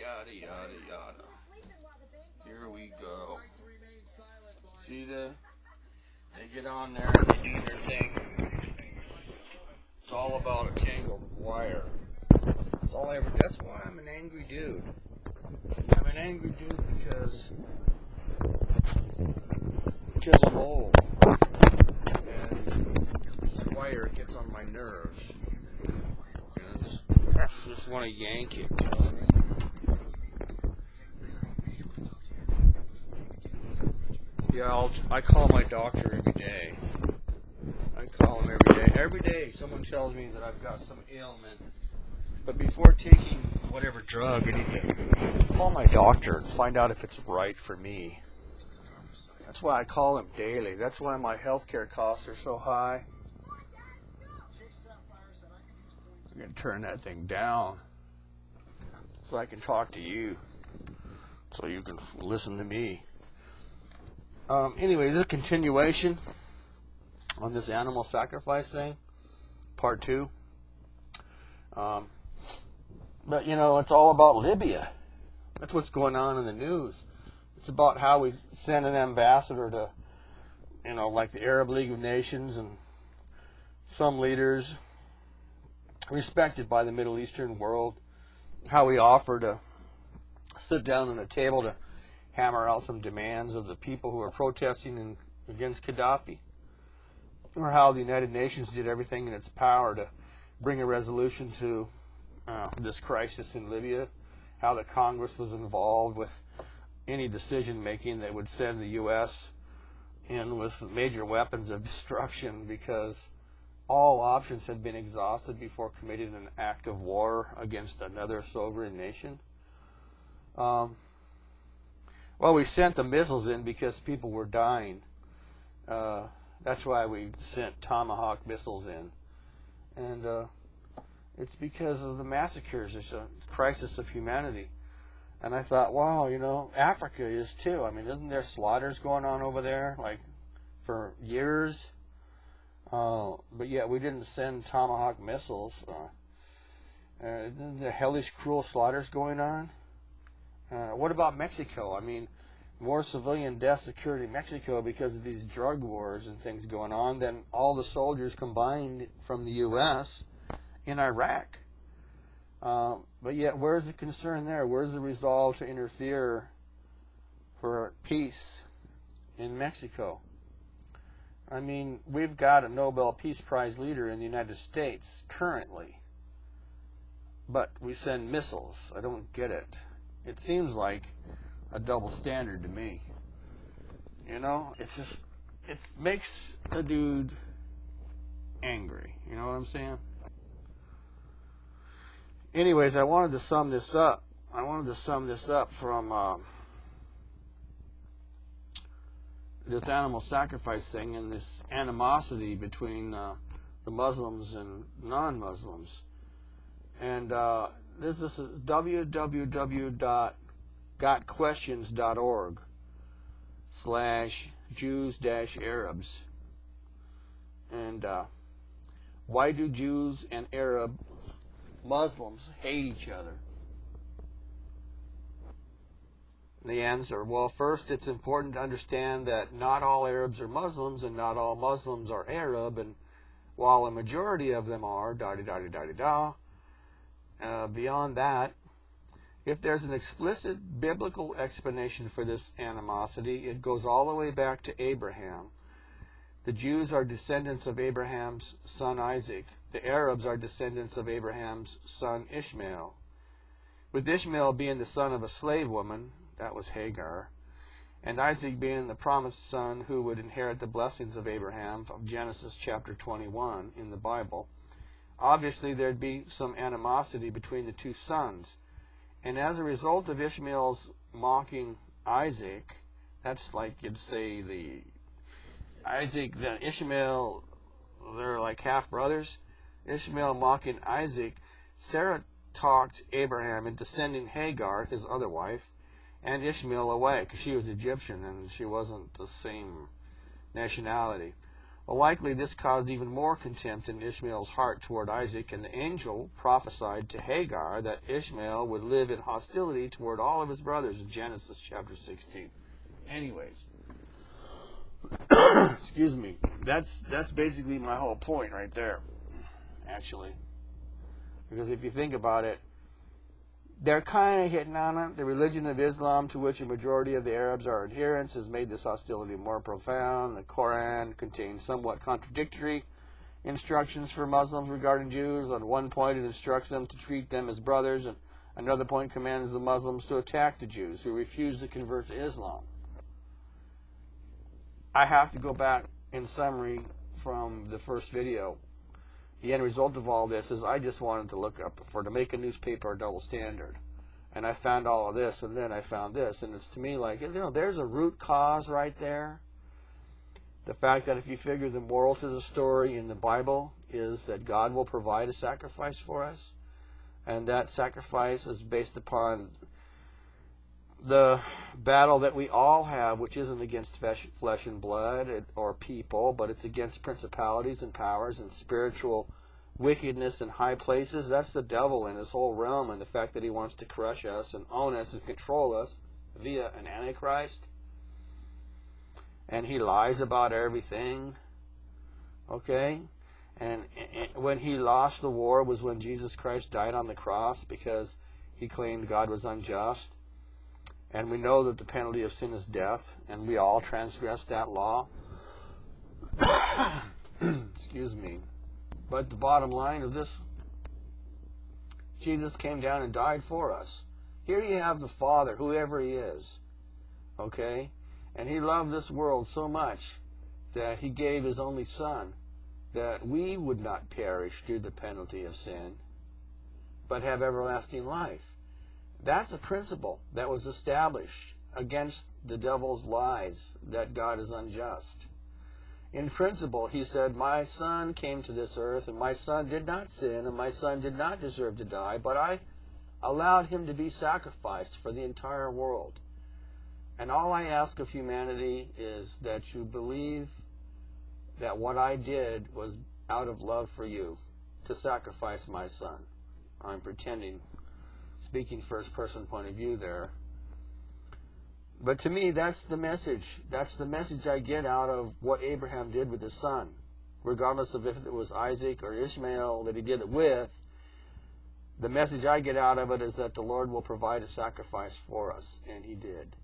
yada, yada, yada. Here we go. See they get on there and they do their thing. It's all about a tangled wire. That's why I'm an angry dude. I'm an angry dude because I'm old. And this wire gets on my nerves. I just want to yank it. You know what I mean? Yeah, I call my doctor every day. I call him every day. Every day someone tells me that I've got some ailment. But before taking whatever drug, I need to call my doctor and find out if it's right for me. That's why I call him daily. That's why my healthcare costs are so high. I'm going to turn that thing down so I can talk to you, so you can listen to me. Anyway, this is a continuation on this animal sacrifice thing, part 2. But, you know, it's all about Libya. That's what's going on in the news. It's about how we send an ambassador to, you know, like the Arab League of Nations and some leaders respected by the Middle Eastern world, how we offer to sit down at a table to hammer out some demands of the people who are protesting against Gaddafi, or how the United Nations did everything in its power to bring a resolution to this crisis in Libya, how the Congress was involved with any decision making that would send the U.S. in with major weapons of destruction because all options had been exhausted before committing an act of war against another sovereign nation. Well, we sent the missiles in because people were dying. That's why we sent Tomahawk missiles in. And it's because of the massacres. It's a crisis of humanity. And I thought, wow, you know, Africa is too. I mean, isn't there slaughters going on over there, like, for years? But yet we didn't send Tomahawk missiles. Isn't there hellish, cruel slaughters going on? What about Mexico? I mean, more civilian deaths occurred in Mexico because of these drug wars and things going on than all the soldiers combined from the U.S. in Iraq. But yet, where's the concern there? Where's the resolve to interfere for peace in Mexico? I mean, we've got a Nobel Peace Prize leader in the United States currently, but we send missiles. I don't get it. It seems like a double standard to me. You know, it's just, it makes a dude angry. You know what I'm saying? Anyways, I wanted to sum this up. From this animal sacrifice thing and this animosity between the Muslims and non-Muslims. And this is www.gotquestions.org/Jews-Arabs. And why do Jews and Muslims hate each other? The answer, well, first, it's important to understand that not all Arabs are Muslims and not all Muslims are Arab, and while a majority of them are, beyond that, if there's an explicit biblical explanation for this animosity, it goes all the way back to Abraham. The Jews are descendants of Abraham's son Isaac. The Arabs are descendants of Abraham's son Ishmael. With Ishmael being the son of a slave woman, that was Hagar, and Isaac being the promised son who would inherit the blessings of Abraham from Genesis chapter 21 in the Bible. Obviously, there'd be some animosity between the two sons. And as a result of Ishmael's mocking Isaac, that's like you'd say Ishmael, they're like half brothers. Ishmael mocking Isaac, Sarah talked Abraham into sending Hagar, his other wife, and Ishmael away, because she was Egyptian and she wasn't the same nationality. Well, likely this caused even more contempt in Ishmael's heart toward Isaac, and the angel prophesied to Hagar that Ishmael would live in hostility toward all of his brothers in Genesis chapter 16. Anyways, excuse me, that's basically my whole point right there, actually. Because if you think about it, they're kind of hitting on it. The religion of Islam, to which a majority of the Arabs are adherents, has made this hostility more profound. The Quran contains somewhat contradictory instructions for Muslims regarding Jews. On one point, it instructs them to treat them as brothers, and another point commands the Muslims to attack the Jews who refuse to convert to Islam. I have to go back in summary from the first video. The end result of all this is I just wanted to look up to make a newspaper a double standard. And I found all of this, and then I found this. And it's to me like, there's a root cause right there. The fact that if you figure the moral to the story in the Bible is that God will provide a sacrifice for us. And that sacrifice is based upon the battle that we all have, which isn't against flesh and blood or people, but it's against principalities and powers and spiritual wickedness in high places. That's the devil in his whole realm, and the fact that he wants to crush us and own us and control us via an antichrist. And he lies about everything. Okay? And when he lost the war was when Jesus Christ died on the cross, because he claimed God was unjust. And we know that the penalty of sin is death, and we all transgress that law. Excuse me. But the bottom line of this, Jesus came down and died for us. Here you have the Father, whoever he is. Okay? And he loved this world so much that he gave his only Son, that we would not perish through the penalty of sin, but have everlasting life. That's a principle that was established against the devil's lies that God is unjust. In principle, he said, my Son came to this earth, and my Son did not sin, and my Son did not deserve to die, but I allowed him to be sacrificed for the entire world. And all I ask of humanity is that you believe that what I did was out of love for you, to sacrifice my Son. I'm pretending, speaking first-person point of view there. But to me, that's the message. That's the message I get out of what Abraham did with his son. Regardless of if it was Isaac or Ishmael that he did it with, the message I get out of it is that the Lord will provide a sacrifice for us, and he did.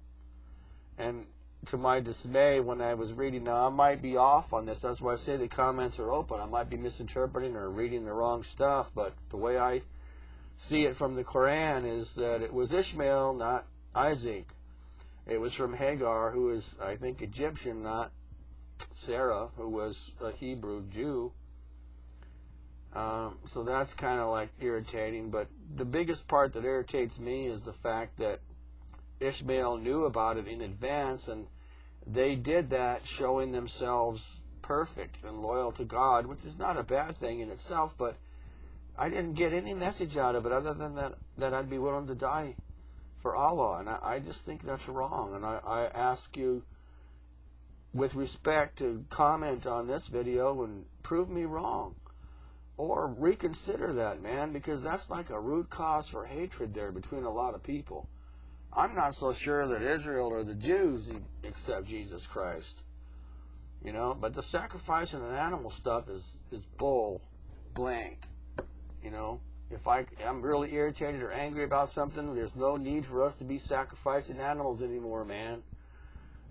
And to my dismay, when I was reading, now I might be off on this, that's why I say the comments are open. I might be misinterpreting or reading the wrong stuff, but the way I see it from the Quran is that it was Ishmael, not Isaac. It was from Hagar, who is, I think, Egyptian, not Sarah, who was a Hebrew Jew. So that's kind of like irritating, but the biggest part that irritates me is the fact that Ishmael knew about it in advance, and they did that showing themselves perfect and loyal to God, which is not a bad thing in itself, but I didn't get any message out of it other than that I'd be willing to die for Allah, and I just think that's wrong. And I ask you, with respect, to comment on this video and prove me wrong, or reconsider that, man, because that's like a root cause for hatred there between a lot of people. I'm not so sure that Israel or the Jews accept Jesus Christ, you know, but the sacrifice and an animal stuff is bull blank, you know. If I'm really irritated or angry about something, there's no need for us to be sacrificing animals anymore, man.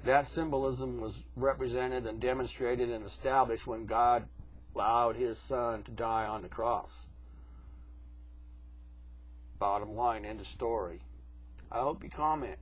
That symbolism was represented and demonstrated and established when God allowed his son to die on the cross. Bottom line, end of story. I hope you comment.